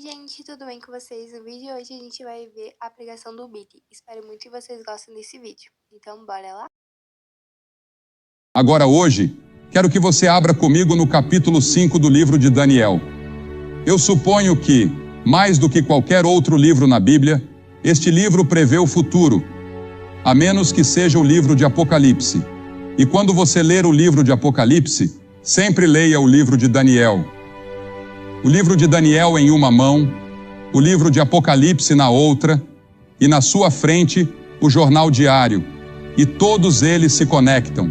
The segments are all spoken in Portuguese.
gente, tudo bem com vocês? No vídeo de hoje a gente vai ver a pregação do Billy. Espero muito que vocês gostem desse vídeo. Então, bora lá? Agora hoje, quero que você abra comigo no capítulo 5 do livro de Daniel. Eu suponho que, mais do que qualquer outro livro na Bíblia, este livro prevê o futuro, a menos que seja o livro de Apocalipse. E quando você ler o livro de Apocalipse, sempre leia o livro de Daniel. O livro de Daniel em uma mão, o livro de Apocalipse na outra, e na sua frente o jornal diário, e todos eles se conectam.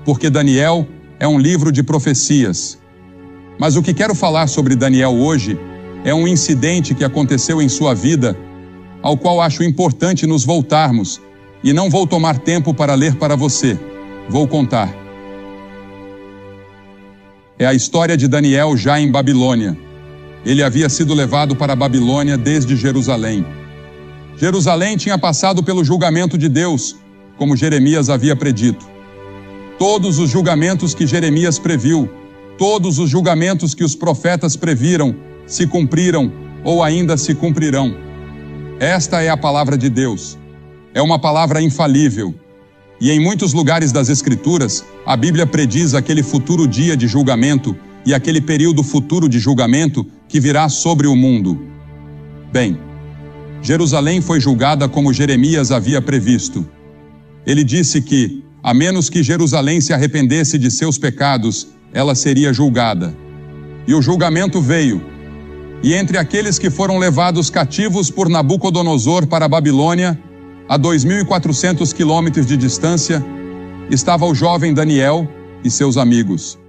Porque Daniel é um livro de profecias. Mas o que quero falar sobre Daniel hoje é um incidente que aconteceu em sua vida, ao qual acho importante nos voltarmos, e não vou tomar tempo para ler para você, vou contar. É a história de Daniel já em Babilônia. Ele havia sido levado para a Babilônia desde Jerusalém. Jerusalém tinha passado pelo julgamento de Deus, como Jeremias havia predito. Todos os julgamentos que Jeremias previu, todos os julgamentos que os profetas previram, se cumpriram ou ainda se cumprirão. Esta é a palavra de Deus. É uma palavra infalível. E em muitos lugares das Escrituras, a Bíblia prediz aquele futuro dia de julgamento e aquele período futuro de julgamento que virá sobre o mundo. Bem, Jerusalém foi julgada como Jeremias havia previsto. Ele disse que, a menos que Jerusalém se arrependesse de seus pecados, ela seria julgada. E o julgamento veio. E entre aqueles que foram levados cativos por Nabucodonosor para a Babilônia, a 2.400 quilômetros de distância, estava o jovem Daniel e seus amigos.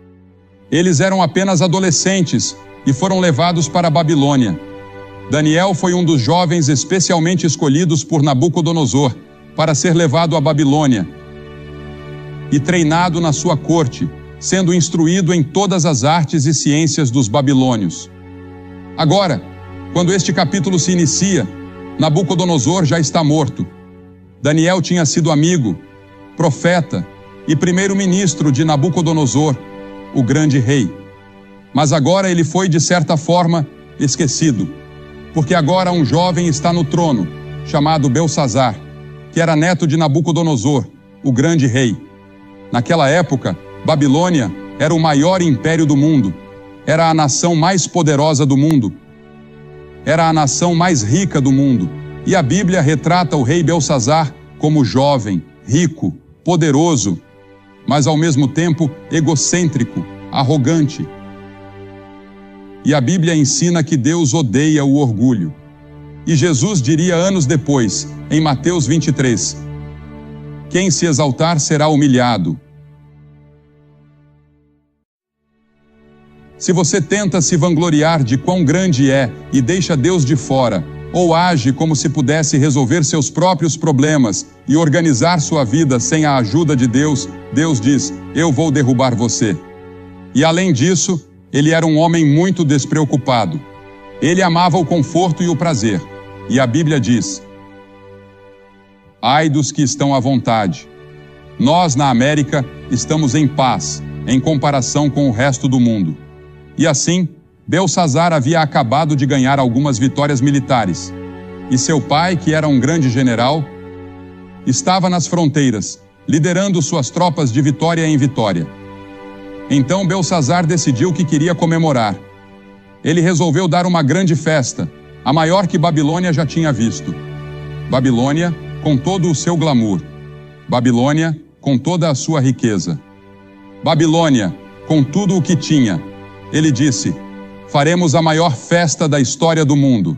Eles eram apenas adolescentes e foram levados para a Babilônia. Daniel foi um dos jovens especialmente escolhidos por Nabucodonosor para ser levado à Babilônia e treinado na sua corte, sendo instruído em todas as artes e ciências dos babilônios. Agora, quando este capítulo se inicia, Nabucodonosor já está morto. Daniel tinha sido amigo, profeta e primeiro-ministro de Nabucodonosor, o grande rei. Mas agora ele foi, de certa forma, esquecido, porque agora um jovem está no trono, chamado Belsazar, que era neto de Nabucodonosor, o grande rei. Naquela época, Babilônia era o maior império do mundo, era a nação mais poderosa do mundo, era a nação mais rica do mundo. E a Bíblia retrata o rei Belsazar como jovem, rico, poderoso, mas ao mesmo tempo egocêntrico, arrogante. E a Bíblia ensina que Deus odeia o orgulho. E Jesus diria anos depois, em Mateus 23, quem se exaltar será humilhado. Se você tenta se vangloriar de quão grande é e deixa Deus de fora, ou age como se pudesse resolver seus próprios problemas e organizar sua vida sem a ajuda de Deus, Deus diz, eu vou derrubar você. E além disso, ele era um homem muito despreocupado. Ele amava o conforto e o prazer. E a Bíblia diz, ai dos que estão à vontade. Nós, na América, estamos em paz, em comparação com o resto do mundo. E assim, Belsazar havia acabado de ganhar algumas vitórias militares, e seu pai, que era um grande general, estava nas fronteiras, liderando suas tropas de vitória em vitória. Então Belsazar decidiu que queria comemorar. Ele resolveu dar uma grande festa, a maior que Babilônia já tinha visto. Babilônia com todo o seu glamour. Babilônia com toda a sua riqueza. Babilônia com tudo o que tinha. Ele disse, faremos a maior festa da história do mundo.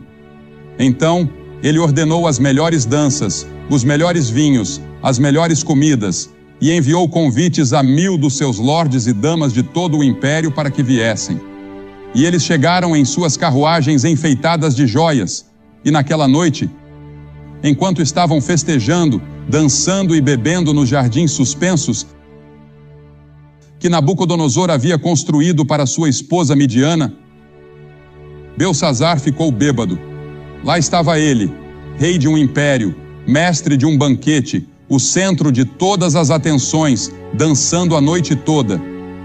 Então, ele ordenou as melhores danças, os melhores vinhos, as melhores comidas, e enviou convites a 1.000 dos seus lordes e damas de todo o império para que viessem. E eles chegaram em suas carruagens enfeitadas de joias, e naquela noite, enquanto estavam festejando, dançando e bebendo nos jardins suspensos, que Nabucodonosor havia construído para sua esposa Midiana, Belsazar ficou bêbado. Lá estava ele, rei de um império, mestre de um banquete, o centro de todas as atenções, dançando a noite toda.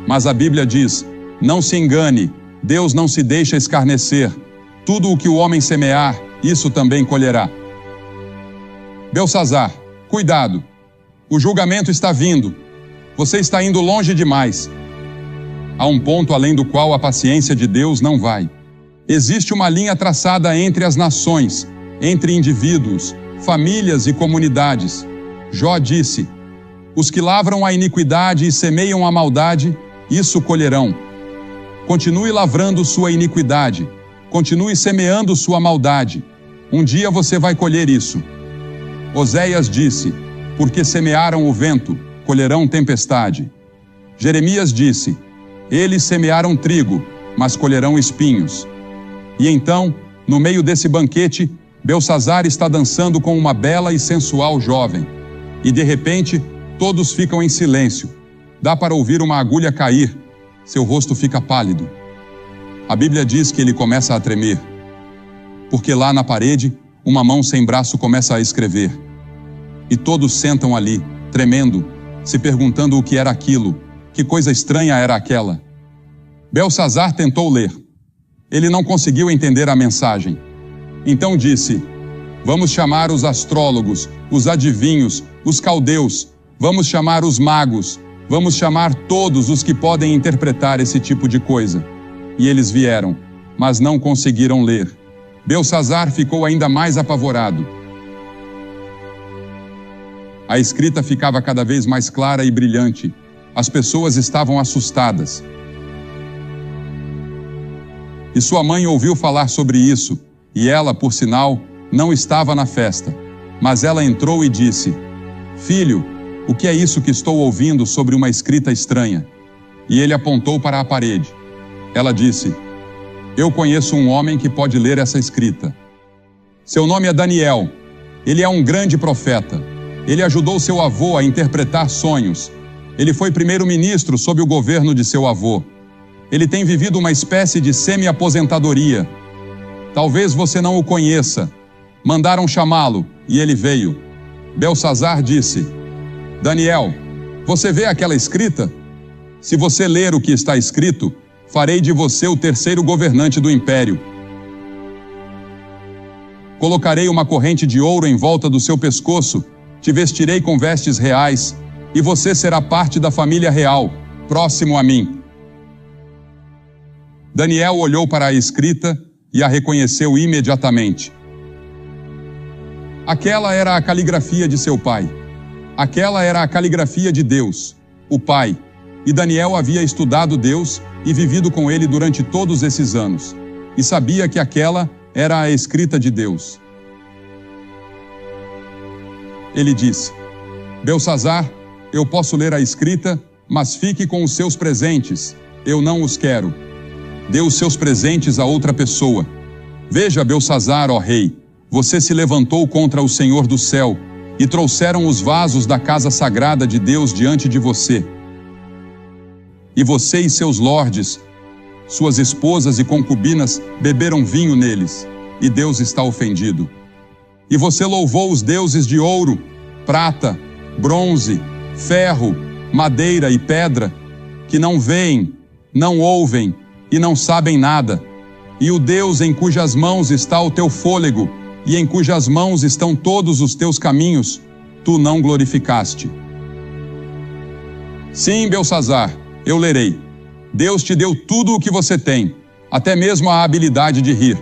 Mas a Bíblia diz, não se engane, Deus não se deixa escarnecer. Tudo o que o homem semear, isso também colherá. Belsazar, cuidado! O julgamento está vindo. Você está indo longe demais. Há um ponto além do qual a paciência de Deus não vai. Existe uma linha traçada entre as nações, entre indivíduos, famílias e comunidades. Jó disse: os que lavram a iniquidade e semeiam a maldade, isso colherão. Continue lavrando sua iniquidade, continue semeando sua maldade. Um dia você vai colher isso. Oséias disse: porque semearam o vento, colherão tempestade. Jeremias disse: eles semearam trigo, mas colherão espinhos. E então, no meio desse banquete, Belsazar está dançando com uma bela e sensual jovem. E de repente, todos ficam em silêncio. Dá para ouvir uma agulha cair. Seu rosto fica pálido. A Bíblia diz que ele começa a tremer. Porque lá na parede, uma mão sem braço começa a escrever. E todos sentam ali, tremendo, se perguntando o que era aquilo, que coisa estranha era aquela. Belsazar tentou ler. Ele não conseguiu entender a mensagem. Então disse: vamos chamar os astrólogos, os adivinhos, os caldeus, vamos chamar os magos, vamos chamar todos os que podem interpretar esse tipo de coisa. E eles vieram, mas não conseguiram ler. Belsazar ficou ainda mais apavorado. A escrita ficava cada vez mais clara e brilhante. As pessoas estavam assustadas. E sua mãe ouviu falar sobre isso, e ela, por sinal, não estava na festa. Mas ela entrou e disse: filho, o que é isso que estou ouvindo sobre uma escrita estranha? E ele apontou para a parede. Ela disse: eu conheço um homem que pode ler essa escrita. Seu nome é Daniel. Ele é um grande profeta. Ele ajudou seu avô a interpretar sonhos. Ele foi primeiro-ministro sob o governo de seu avô. Ele tem vivido uma espécie de semi-aposentadoria. Talvez você não o conheça. Mandaram chamá-lo, e ele veio. Belsazar disse: Daniel, você vê aquela escrita? Se você ler o que está escrito, farei de você o terceiro governante do império. Colocarei uma corrente de ouro em volta do seu pescoço, te vestirei com vestes reais, e você será parte da família real, próximo a mim. Daniel olhou para a escrita e a reconheceu imediatamente. Aquela era a caligrafia de seu pai. Aquela era a caligrafia de Deus, o Pai. E Daniel havia estudado Deus e vivido com ele durante todos esses anos. E sabia que aquela era a escrita de Deus. Ele disse: Belsazar, eu posso ler a escrita, mas fique com os seus presentes. Eu não os quero. Dê os seus presentes a outra pessoa. Veja, Belsazar, ó rei, você se levantou contra o Senhor do céu e trouxeram os vasos da casa sagrada de Deus diante de você. E você e seus lordes, suas esposas e concubinas, beberam vinho neles, e Deus está ofendido. E você louvou os deuses de ouro, prata, bronze, ferro, madeira e pedra, que não veem, não ouvem e não sabem nada. E o Deus em cujas mãos está o teu fôlego, e em cujas mãos estão todos os teus caminhos, tu não glorificaste. Sim, Belsazar, eu lerei. Deus te deu tudo o que você tem, até mesmo a habilidade de rir.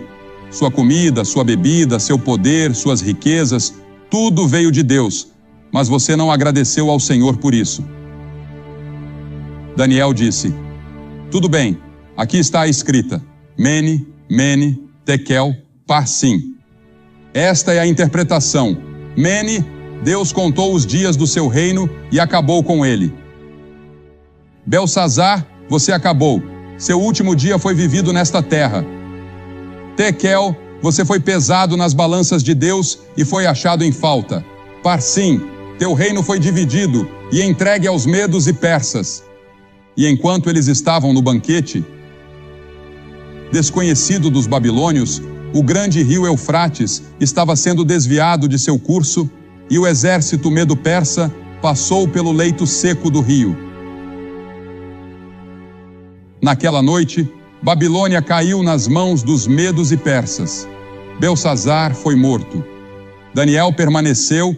Sua comida, sua bebida, seu poder, suas riquezas, tudo veio de Deus, mas você não agradeceu ao Senhor por isso. Daniel disse: tudo bem, aqui está a escrita: Mene, Mene, Tekel, Parsim. Esta é a interpretação. Mene, Deus contou os dias do seu reino e acabou com ele. Belsazar, você acabou. Seu último dia foi vivido nesta terra. Tekel, você foi pesado nas balanças de Deus e foi achado em falta. Parsim, teu reino foi dividido e entregue aos medos e persas. E enquanto eles estavam no banquete, desconhecido dos babilônios, o grande rio Eufrates estava sendo desviado de seu curso e o exército medo-persa passou pelo leito seco do rio. Naquela noite, Babilônia caiu nas mãos dos medos e persas. Belsazar foi morto. Daniel permaneceu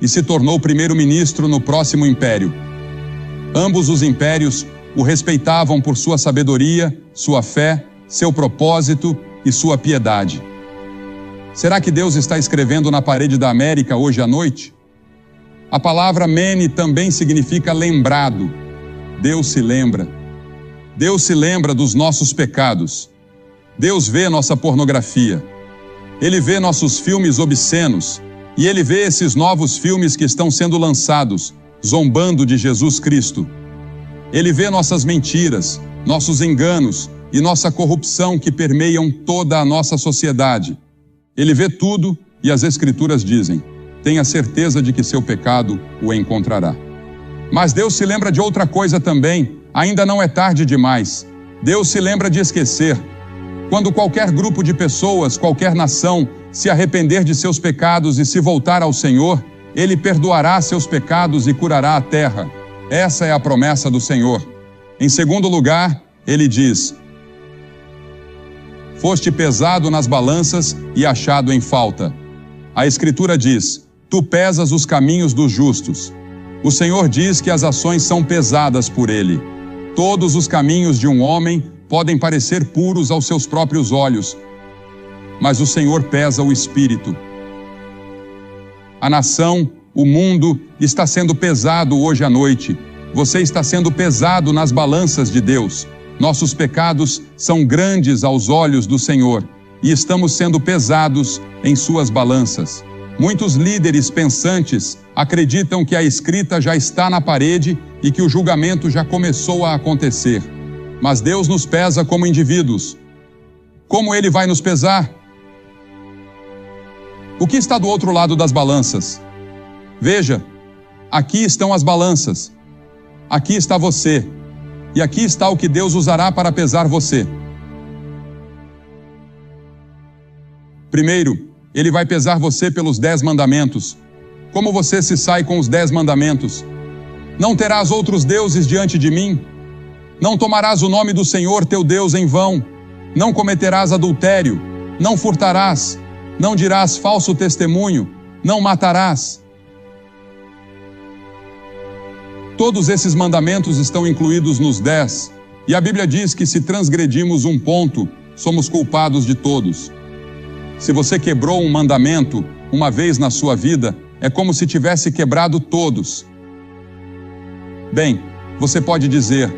e se tornou primeiro-ministro no próximo império. Ambos os impérios o respeitavam por sua sabedoria, sua fé, seu propósito e sua piedade. Será que Deus está escrevendo na parede da América hoje à noite? A palavra mene também significa lembrado. Deus se lembra. Deus se lembra dos nossos pecados. Deus vê nossa pornografia. Ele vê nossos filmes obscenos. E Ele vê esses novos filmes que estão sendo lançados, zombando de Jesus Cristo. Ele vê nossas mentiras, nossos enganos e nossa corrupção que permeiam toda a nossa sociedade. Ele vê tudo e as Escrituras dizem: tenha certeza de que seu pecado o encontrará. Mas Deus se lembra de outra coisa também. Ainda não é tarde demais. Deus se lembra de esquecer. Quando qualquer grupo de pessoas, qualquer nação, se arrepender de seus pecados e se voltar ao Senhor, Ele perdoará seus pecados e curará a terra. Essa é a promessa do Senhor. Em segundo lugar, Ele diz: foste pesado nas balanças e achado em falta. A Escritura diz: tu pesas os caminhos dos justos. O Senhor diz que as ações são pesadas por Ele. Todos os caminhos de um homem podem parecer puros aos seus próprios olhos, mas o Senhor pesa o espírito. A nação, o mundo, está sendo pesado hoje à noite. Você está sendo pesado nas balanças de Deus. Nossos pecados são grandes aos olhos do Senhor e estamos sendo pesados em suas balanças. Muitos líderes pensantes acreditam que a escrita já está na parede e que o julgamento já começou a acontecer. Mas Deus nos pesa como indivíduos. Como Ele vai nos pesar? O que está do outro lado das balanças? Veja, aqui estão as balanças. Aqui está você. E aqui está o que Deus usará para pesar você. Primeiro, Ele vai pesar você pelos 10 mandamentos. Como você se sai com os 10 mandamentos? Não terás outros deuses diante de mim. Não tomarás o nome do Senhor teu Deus em vão. Não cometerás adultério. Não furtarás. Não dirás falso testemunho. Não matarás. Todos esses mandamentos estão incluídos nos 10. E a Bíblia diz que se transgredimos um ponto, somos culpados de todos. Se você quebrou um mandamento uma vez na sua vida, é como se tivesse quebrado todos. Bem, você pode dizer: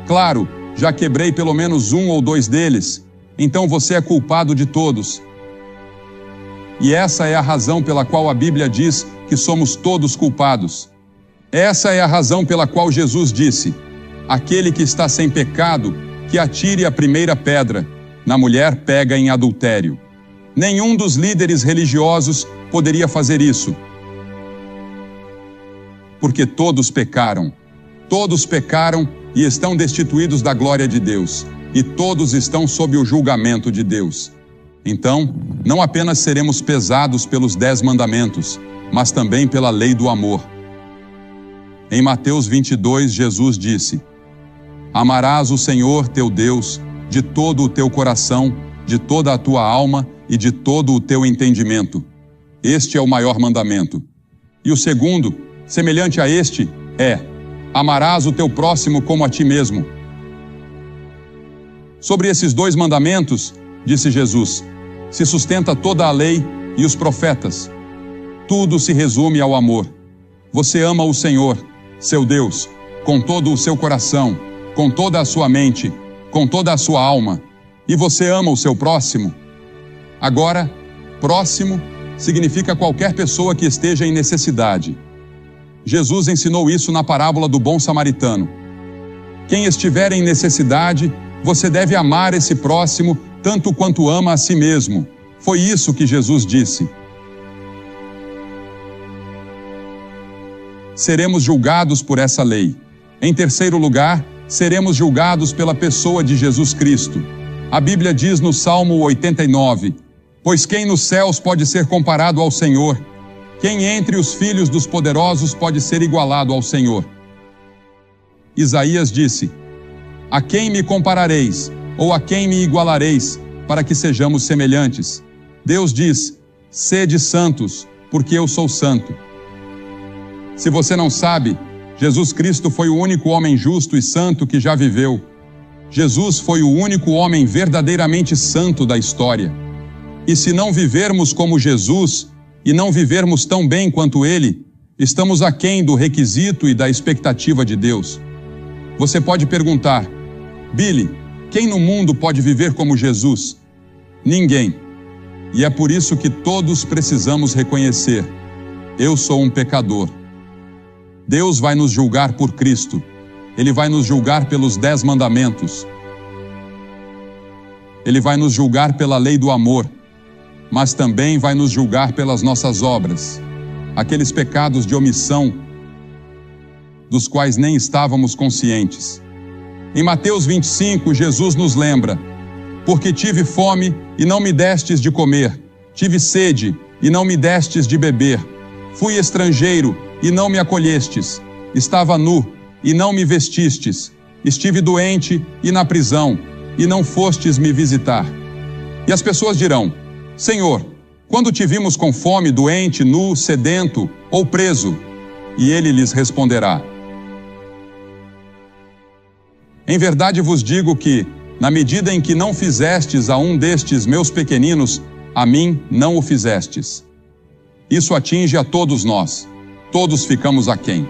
claro, já quebrei pelo menos 1 ou 2 deles, então você é culpado de todos. E essa é a razão pela qual a Bíblia diz que somos todos culpados. Essa é a razão pela qual Jesus disse: aquele que está sem pecado, que atire a primeira pedra. Na mulher pega em adultério. Nenhum dos líderes religiosos poderia fazer isso. Porque todos pecaram. Todos pecaram e estão destituídos da glória de Deus. E todos estão sob o julgamento de Deus. Então, não apenas seremos pesados pelos 10 mandamentos, mas também pela lei do amor. Em Mateus 22, Jesus disse: amarás o Senhor teu Deus de todo o teu coração, de toda a tua alma e de todo o teu entendimento. Este é o maior mandamento. E o segundo, semelhante a este, é: amarás o teu próximo como a ti mesmo. Sobre esses 2 mandamentos, disse Jesus, se sustenta toda a lei e os profetas. Tudo se resume ao amor. Você ama o Senhor, seu Deus, com todo o seu coração, com toda a sua mente, com toda a sua alma. E você ama o seu próximo? Agora, próximo significa qualquer pessoa que esteja em necessidade. Jesus ensinou isso na parábola do bom samaritano. Quem estiver em necessidade, você deve amar esse próximo tanto quanto ama a si mesmo. Foi isso que Jesus disse. Seremos julgados por essa lei. Em terceiro lugar, seremos julgados pela pessoa de Jesus Cristo. A Bíblia diz no Salmo 89, pois quem nos céus pode ser comparado ao Senhor? Quem entre os filhos dos poderosos pode ser igualado ao Senhor? Isaías disse, a quem me comparareis? Ou a quem me igualareis, para que sejamos semelhantes? Deus diz: sede santos, porque eu sou santo. Se você não sabe, Jesus Cristo foi o único homem justo e santo que já viveu. Jesus foi o único homem verdadeiramente santo da história. E se não vivermos como Jesus, e não vivermos tão bem quanto Ele, estamos aquém do requisito e da expectativa de Deus. Você pode perguntar: Billy, quem no mundo pode viver como Jesus? Ninguém. E é por isso que todos precisamos reconhecer: eu sou um pecador. Deus vai nos julgar por Cristo. Ele vai nos julgar pelos 10 mandamentos. Ele vai nos julgar pela lei do amor, mas também vai nos julgar pelas nossas obras, aqueles pecados de omissão dos quais nem estávamos conscientes. Em Mateus 25, Jesus nos lembra: porque tive fome e não me destes de comer, tive sede e não me destes de beber, fui estrangeiro e não me acolhestes, estava nu e não me vestistes, estive doente e na prisão, e não fostes me visitar. E as pessoas dirão: Senhor, quando te vimos com fome, doente, nu, sedento ou preso? E ele lhes responderá: em verdade vos digo que, na medida em que não fizestes a um destes meus pequeninos, a mim não o fizestes. Isso atinge a todos nós. Todos ficamos aquém.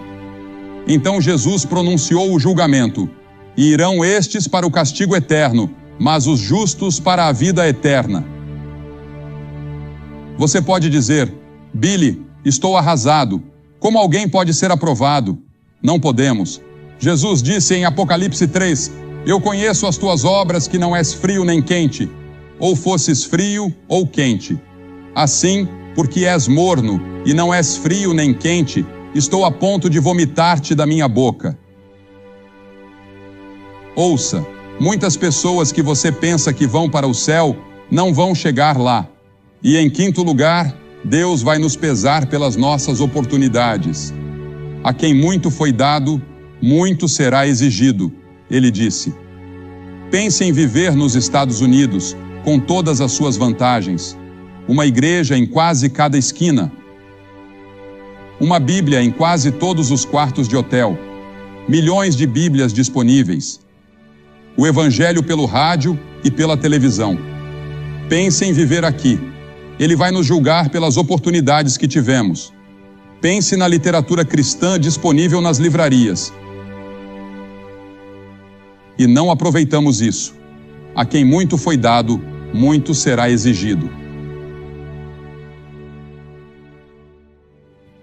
Então Jesus pronunciou o julgamento: e irão estes para o castigo eterno, mas os justos para a vida eterna. Você pode dizer: Billy, estou arrasado. Como alguém pode ser aprovado? Não podemos. Jesus disse em Apocalipse 3, eu conheço as tuas obras, que não és frio nem quente, ou fosses frio ou quente. Assim, porque és morno e não és frio nem quente, estou a ponto de vomitar-te da minha boca. Ouça, muitas pessoas que você pensa que vão para o céu, não vão chegar lá. E em quinto lugar, Deus vai nos pesar pelas nossas oportunidades. A quem muito foi dado, muito será exigido, ele disse. Pense em viver nos Estados Unidos, com todas as suas vantagens. Uma igreja em quase cada esquina. Uma Bíblia em quase todos os quartos de hotel. Milhões de Bíblias disponíveis. O Evangelho pelo rádio e pela televisão. Pense em viver aqui. Ele vai nos julgar pelas oportunidades que tivemos. Pense na literatura cristã disponível nas livrarias. E não aproveitamos isso. A quem muito foi dado, muito será exigido.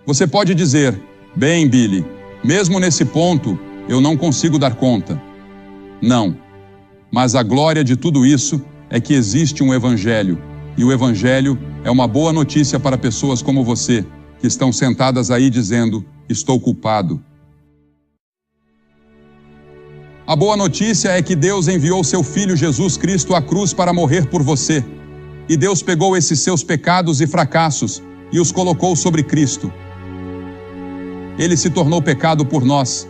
Você pode dizer: bem, Billy, mesmo nesse ponto, eu não consigo dar conta. Não. Mas a glória de tudo isso é que existe um Evangelho. E o Evangelho é uma boa notícia para pessoas como você, que estão sentadas aí dizendo: estou culpado. A boa notícia é que Deus enviou seu Filho Jesus Cristo à cruz para morrer por você. E Deus pegou esses seus pecados e fracassos e os colocou sobre Cristo. Ele se tornou pecado por nós.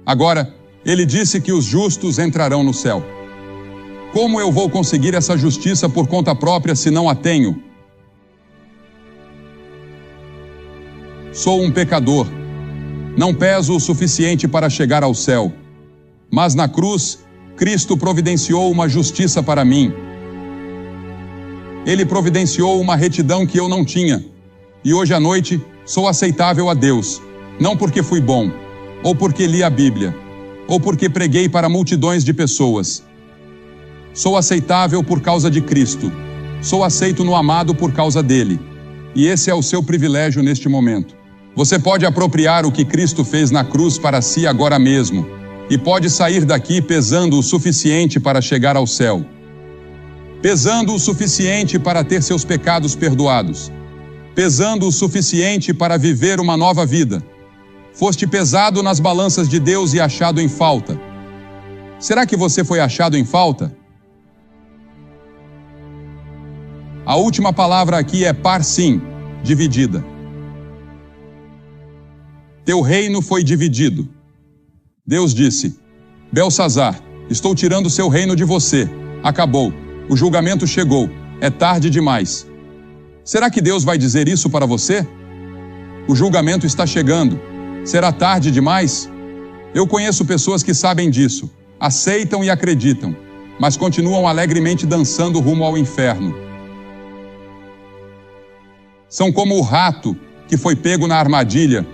Agora, ele disse que os justos entrarão no céu. Como eu vou conseguir essa justiça por conta própria se não a tenho? Sou um pecador. Não peso o suficiente para chegar ao céu. Mas na cruz, Cristo providenciou uma justiça para mim. Ele providenciou uma retidão que eu não tinha. E hoje à noite, sou aceitável a Deus, não porque fui bom, ou porque li a Bíblia, ou porque preguei para multidões de pessoas. Sou aceitável por causa de Cristo. Sou aceito no amado por causa dele. E esse é o seu privilégio neste momento. Você pode apropriar o que Cristo fez na cruz para si agora mesmo. E pode sair daqui pesando o suficiente para chegar ao céu. Pesando o suficiente para ter seus pecados perdoados. Pesando o suficiente para viver uma nova vida. Foste pesado nas balanças de Deus e achado em falta. Será que você foi achado em falta? A última palavra aqui é parsim, dividida. Teu reino foi dividido. Deus disse: Belsazar, Estou tirando seu reino de você. Acabou. O julgamento chegou. É tarde demais. Será que Deus vai dizer isso para você? O julgamento está chegando. Será tarde demais? Eu conheço pessoas que sabem disso, aceitam e acreditam, mas continuam alegremente dançando rumo ao inferno. São como o rato que foi pego na armadilha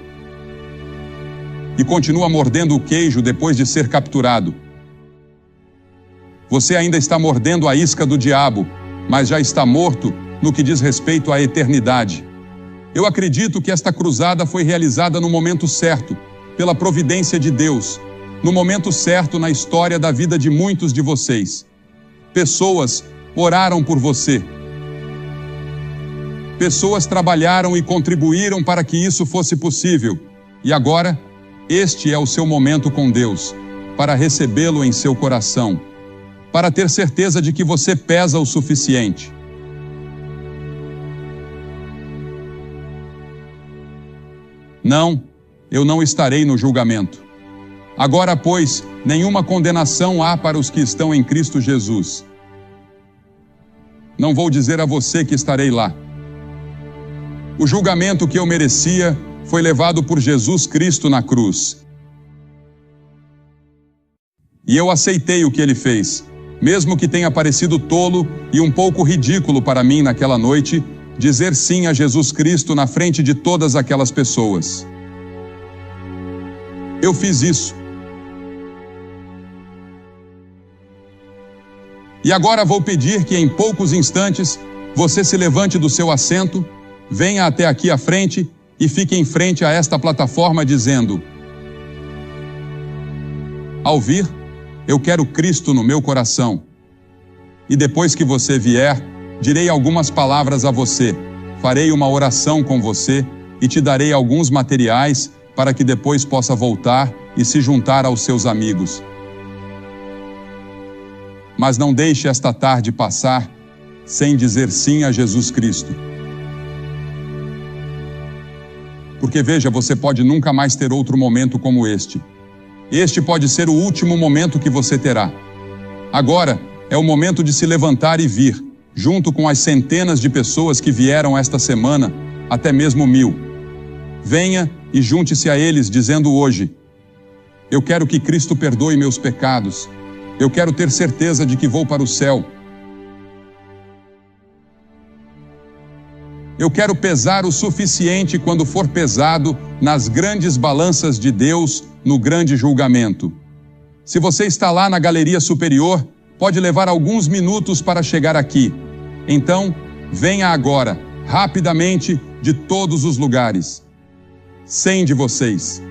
e continua mordendo o queijo depois de ser capturado. Você ainda está mordendo a isca do diabo, mas já está morto no que diz respeito à eternidade. Eu acredito que esta cruzada foi realizada no momento certo, pela providência de Deus, no momento certo na história da vida de muitos de vocês. Pessoas oraram por você. Pessoas trabalharam e contribuíram para que isso fosse possível. E agora, este é o seu momento com Deus, para recebê-lo em seu coração, para ter certeza de que você pesa o suficiente. Não, eu não estarei no julgamento. Agora, pois, nenhuma condenação há para os que estão em Cristo Jesus. Não vou dizer a você que estarei lá. O julgamento que eu merecia foi levado por Jesus Cristo na cruz. E eu aceitei o que ele fez, mesmo que tenha parecido tolo e um pouco ridículo para mim naquela noite, dizer sim a Jesus Cristo na frente de todas aquelas pessoas. Eu fiz isso. E agora vou pedir que em poucos instantes você se levante do seu assento, venha até aqui à frente e fique em frente a esta plataforma dizendo: ao vir, eu quero Cristo no meu coração. E depois que você vier, direi algumas palavras a você, farei uma oração com você e te darei alguns materiais para que depois possa voltar e se juntar aos seus amigos. Mas não deixe esta tarde passar sem dizer sim a Jesus Cristo. Porque veja, você pode nunca mais ter outro momento como este. Este pode ser o último momento que você terá. Agora é o momento de se levantar e vir, junto com as centenas de pessoas que vieram esta semana, até mesmo 1000. Venha e junte-se a eles dizendo hoje: eu quero que Cristo perdoe meus pecados. Eu quero ter certeza de que vou para o céu. Eu quero pesar o suficiente quando for pesado nas grandes balanças de Deus no grande julgamento. Se você está lá na galeria superior, pode levar alguns minutos para chegar aqui. Então, venha agora, rapidamente, de todos os lugares. 100 de vocês.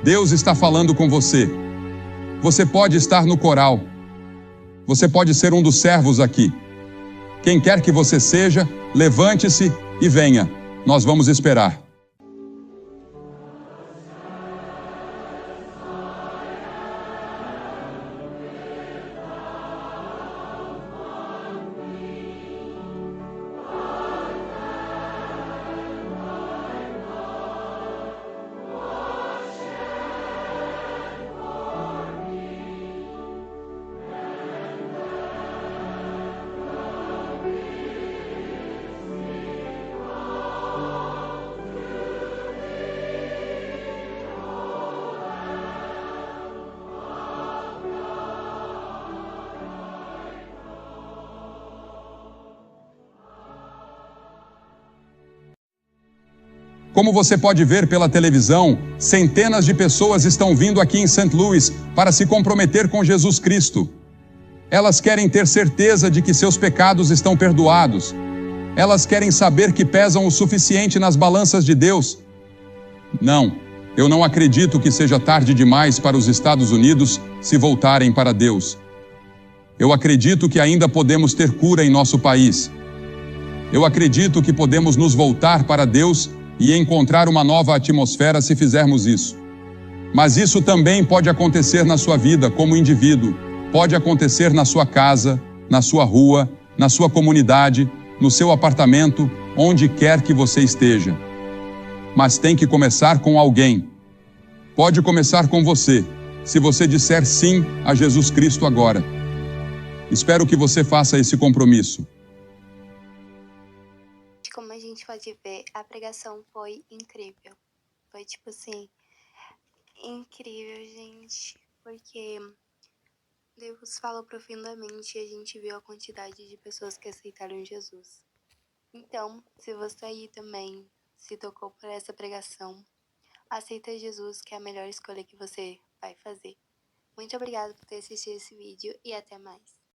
Deus está falando com você. Você pode estar no coral. Você pode ser um dos servos aqui. Quem quer que você seja, levante-se e venha. Nós vamos esperar. Como você pode ver pela televisão, centenas de pessoas estão vindo aqui em St. Louis para se comprometer com Jesus Cristo. Elas querem ter certeza de que seus pecados estão perdoados. Elas querem saber que pesam o suficiente nas balanças de Deus. Não, eu não acredito que seja tarde demais para os Estados Unidos se voltarem para Deus. Eu acredito que ainda podemos ter cura em nosso país. Eu acredito que podemos nos voltar para Deus e encontrar uma nova atmosfera se fizermos isso. Mas isso também pode acontecer na sua vida como indivíduo, pode acontecer na sua casa, na sua rua, na sua comunidade, no seu apartamento, onde quer que você esteja. Mas tem que começar com alguém. Pode começar com você. se você disser sim a Jesus Cristo agora. Espero que você faça esse compromisso. Como a gente pode ver, a pregação foi incrível. Foi tipo assim, incrível, gente, porque Deus falou profundamente e a gente viu a quantidade de pessoas que aceitaram Jesus. Então, se você aí também se tocou por essa pregação, aceita Jesus, que é a melhor escolha que você vai fazer. Muito obrigada por ter assistido esse vídeo e até mais.